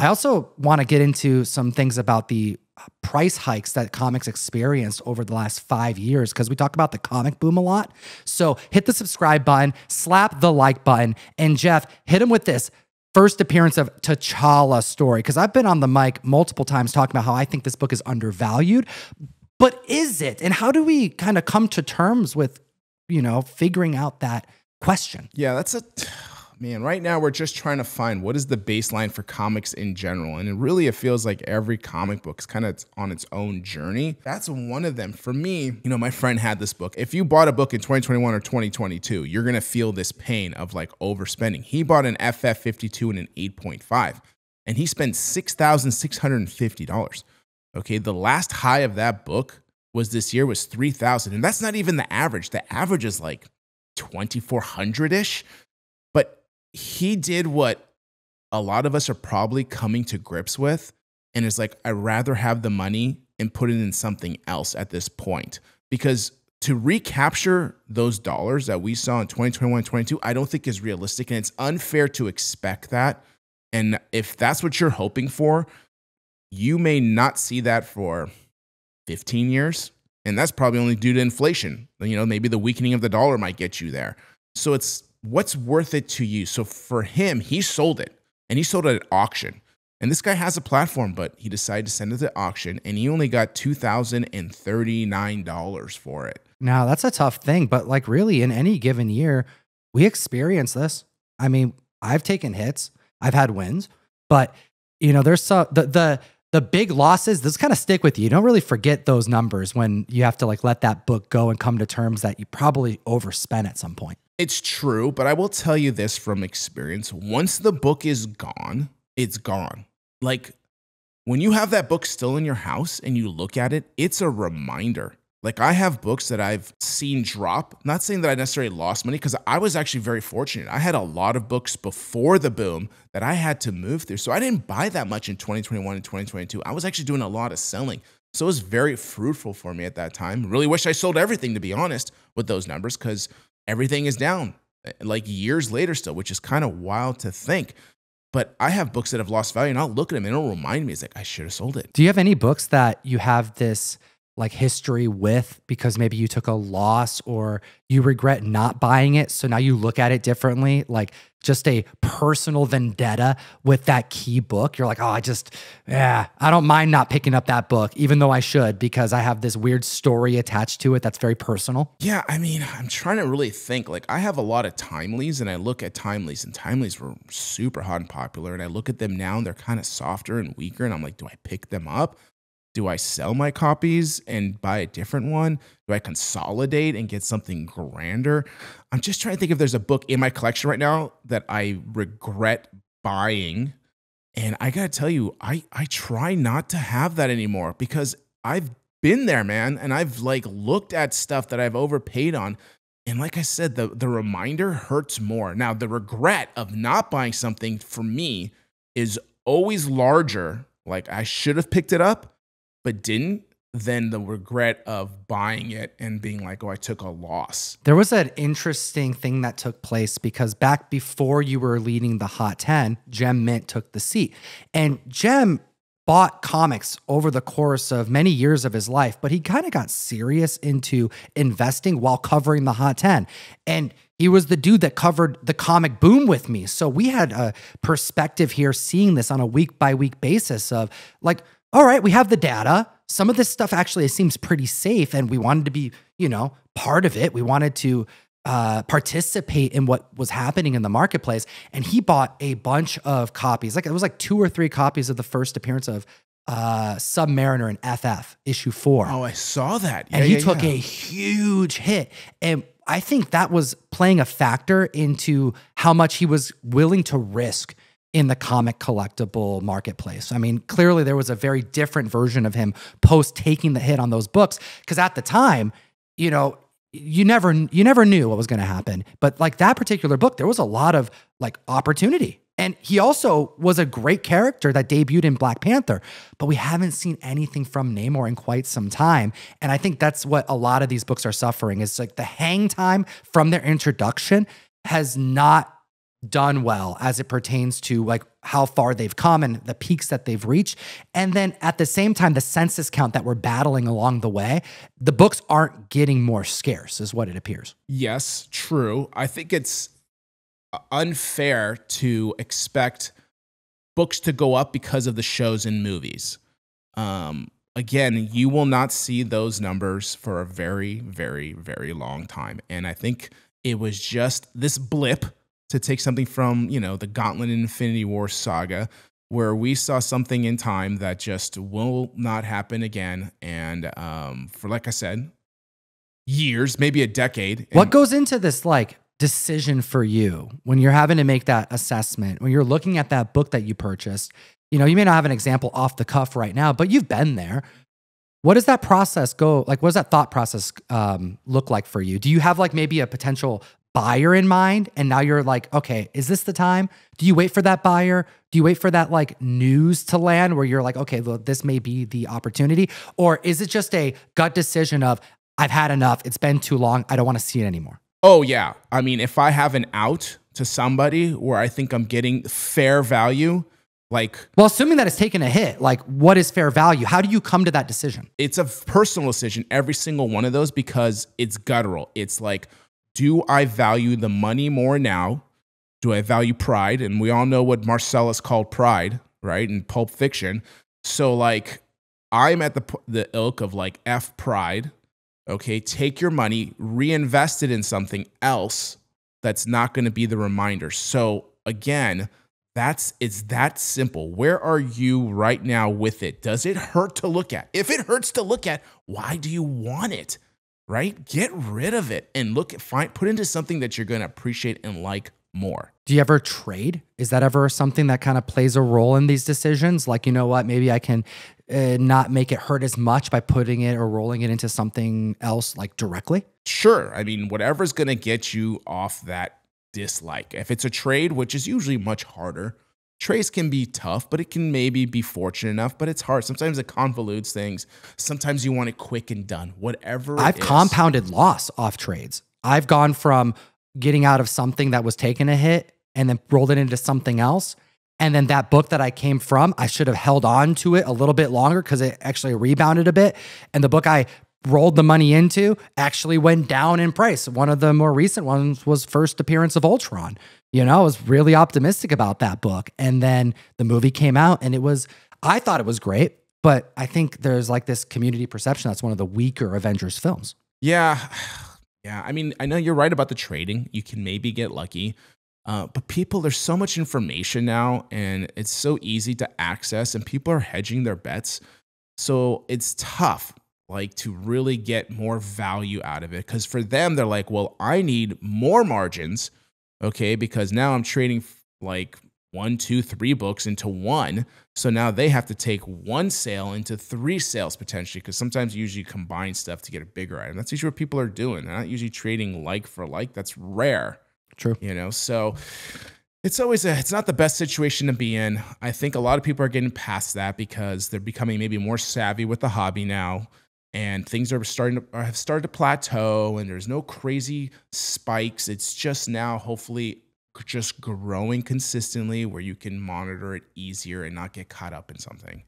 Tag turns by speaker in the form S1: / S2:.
S1: I also want to get into some things about the price hikes that comics experienced over the last 5 years, because we talk about the comic boom a lot. So hit the subscribe button, slap the like button, and Jeff, hit him with this first appearance of T'Challa story, because I've been on the mic multiple times talking about how I think this book is undervalued. But is it? And how do we kind of come to terms with, figuring out that question?
S2: Yeah, man, right now we're just trying to find what is the baseline for comics in general. And it feels like every comic book is kind of on its own journey. That's one of them. For me, my friend had this book. If you bought a book in 2021 or 2022, you're going to feel this pain of like overspending. He bought an FF52 and an 8.5, and he spent $6,650. Okay, the last high of that book was this year was $3,000. And that's not even the average. The average is like $2,400-ish. But he did what a lot of us are probably coming to grips with. And it's like, I'd rather have the money and put it in something else at this point. Because to recapture those dollars that we saw in 2021 and 22, I don't think is realistic. And it's unfair to expect that. And if that's what you're hoping for, you may not see that for 15 years. And that's probably only due to inflation. Maybe the weakening of the dollar might get you there. So it's what's worth it to you. So for him, he sold it, and he sold it at auction. And this guy has a platform, but he decided to send it to auction, and he only got $2,039 for it.
S1: Now, that's a tough thing, but like really in any given year, we experience this. I mean, I've taken hits, I've had wins, but there's the big losses, those kind of stick with you. You don't really forget those numbers when you have to like let that book go and come to terms that you probably overspent at some point.
S2: It's true, but I will tell you this from experience. Once the book is gone, it's gone. Like when you have that book still in your house and you look at it, it's a reminder. Like I have books that I've seen drop. Not saying that I necessarily lost money, because I was actually very fortunate. I had a lot of books before the boom that I had to move through. So I didn't buy that much in 2021 and 2022. I was actually doing a lot of selling. So it was very fruitful for me at that time. Really wish I sold everything, to be honest, with those numbers, because everything is down like years later still, which is kind of wild to think. But I have books that have lost value, and I'll look at them and it'll remind me, it's like, I should have sold it.
S1: Do you have any books that you have this like history with because maybe you took a loss or you regret not buying it, so now you look at it differently, like just a personal vendetta with that key book? You're like, oh, I don't mind not picking up that book, even though I should, because I have this weird story attached to it that's very personal.
S2: Yeah, I mean, I'm trying to really think. Like I have a lot of timelies, and I look at timelies, and timelies were super hot and popular, and I look at them now and they're kind of softer and weaker, and I'm like, do I pick them up? Do I sell my copies and buy a different one? Do I consolidate and get something grander? I'm just trying to think if there's a book in my collection right now that I regret buying. And I got to tell you, I try not to have that anymore, because I've been there, man. And I've like looked at stuff that I've overpaid on. And like I said, the reminder hurts more. Now, the regret of not buying something for me is always larger. Like I should have picked it up, but didn't, than the regret of buying it and being like, oh, I took a loss.
S1: There was an interesting thing that took place, because back before you were leading the Hot 10, Jem Mint took the seat. And Jem bought comics over the course of many years of his life, but he kind of got serious into investing while covering the Hot 10. And he was the dude that covered the comic boom with me. So we had a perspective here seeing this on a week-by-week basis of like, all right, we have the data. Some of this stuff actually seems pretty safe, and we wanted to be, part of it. We wanted to participate in what was happening in the marketplace. And he bought a bunch of copies. Like it was like 2 or 3 copies of the first appearance of Submariner in FF issue 4.
S2: Oh, I saw that.
S1: And he took a huge hit. And I think that was playing a factor into how much he was willing to risk in the comic collectible marketplace. I mean, clearly there was a very different version of him post taking the hit on those books, because at the time, you never knew what was going to happen. But like that particular book, there was a lot of like opportunity. And he also was a great character that debuted in Black Panther, but we haven't seen anything from Namor in quite some time. And I think that's what a lot of these books are suffering, is like the hang time from their introduction has not done well as it pertains to like how far they've come and the peaks that they've reached. And then at the same time, the census count that we're battling along the way, the books aren't getting more scarce is what it appears.
S2: Yes, true. I think it's unfair to expect books to go up because of the shows and movies. Again, you will not see those numbers for a very, very, very long time. And I think it was just this blip, to take something from, the Gauntlet and Infinity War saga, where we saw something in time that just will not happen again. And for, like I said, years, maybe a decade.
S1: What goes into this like decision for you when you're having to make that assessment, when you're looking at that book that you purchased? You may not have an example off the cuff right now, but you've been there. What does that process go like? What does that thought process look like for you? Do you have like maybe a potential buyer in mind, and now you're like, okay, is this the time? Do you wait for that buyer? Do you wait for that like news to land where you're like, okay, well, this may be the opportunity? Or is it just a gut decision of, I've had enough, it's been too long, I don't want to see it anymore?
S2: Oh yeah. I mean, if I have an out to somebody where I think I'm getting fair value, well,
S1: assuming that it's taken a hit, like what is fair value? How do you come to that decision?
S2: It's a personal decision, every single one of those, because it's guttural. It's like, do I value the money more now? Do I value pride? And we all know what Marcellus called pride, right? In Pulp Fiction. So like, I'm at the ilk of like, F pride. Okay, take your money, reinvest it in something else that's not going to be the reminder. So again, it's that simple. Where are you right now with it? Does it hurt to look at? If it hurts to look at, why do you want it? Right? Get rid of it and put into something that you're going to appreciate and like more.
S1: Do you ever trade? Is that ever something that kind of plays a role in these decisions? Like, you know what, maybe I can not make it hurt as much by putting it or rolling it into something else like directly?
S2: Sure. I mean, whatever's going to get you off that dislike. If it's a trade, which is usually much harder, trades can be tough, but it can maybe be fortunate enough, but it's hard. Sometimes it convolutes things. Sometimes you want it quick and done, whatever
S1: I've compounded loss off trades. I've gone from getting out of something that was taking a hit and then rolled it into something else. And then that book that I came from, I should have held on to it a little bit longer because it actually rebounded a bit. And the book I rolled the money into actually went down in price. One of the more recent ones was First Appearance of Ultron. I was really optimistic about that book. And then the movie came out and I thought it was great, but I think there's like this community perception that's one of the weaker Avengers films.
S2: Yeah. Yeah. I mean, I know you're right about the trading. You can maybe get lucky. But there's so much information now and it's so easy to access and people are hedging their bets. So it's tough to really get more value out of it. Because for them, they're like, well, I need more margins, okay? Because now I'm trading like 1, 2, 3 books into one. So now they have to take one sale into 3 sales potentially, because sometimes you usually combine stuff to get a bigger item. That's usually what people are doing. They're not usually trading like for like. That's rare.
S1: True.
S2: So it's not the best situation to be in. I think a lot of people are getting past that because they're becoming maybe more savvy with the hobby now. And things have started to plateau and there's no crazy spikes. It's just now hopefully just growing consistently where you can monitor it easier and not get caught up in something.